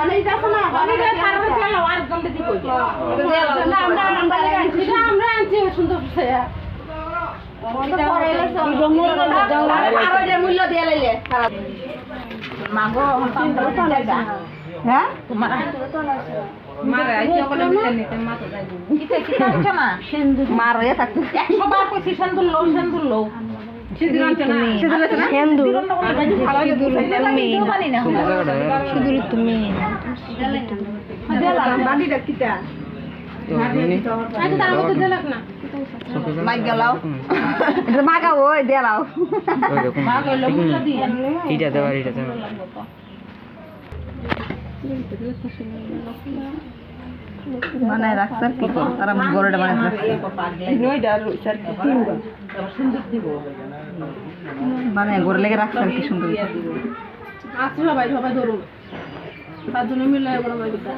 অনেক আছে না অনেক কারণে পেলো আর গন্ডে দি কই আমরা আনছি সুন্দর ছায়া মূল্য দিয়ে লাইলে মাগো হ্যাঁ তোমার মারে আইছে বলে মিলে নিতে মা তো যাইবো কিতে কিতে আনছো না সিন্দুর মারো এ থাকতে 100 বার কইছি সিন্দুর লও সিন্দুর আনছো না সিন্দুর ভালো সিন্দুর তুমি সিন্দুর তুমি বান্ডিটা কিটা আচ্ছা দাও তো দেলাক না মাই গেলাও এটা মাগা ওই দেলাও মাগা লও মুলা দিয়ে এটা দেওয়া মানে রাখছার কি কর আর আমি বড়টা বানাই রাখছি নয়ডা রইছার তিনটা সুন্দর দিব মানে গড়ে লেগে রাখছার কি সুন্দর আছে সবাই ধরুন 5 জনে মিলে বড় বাড়িটা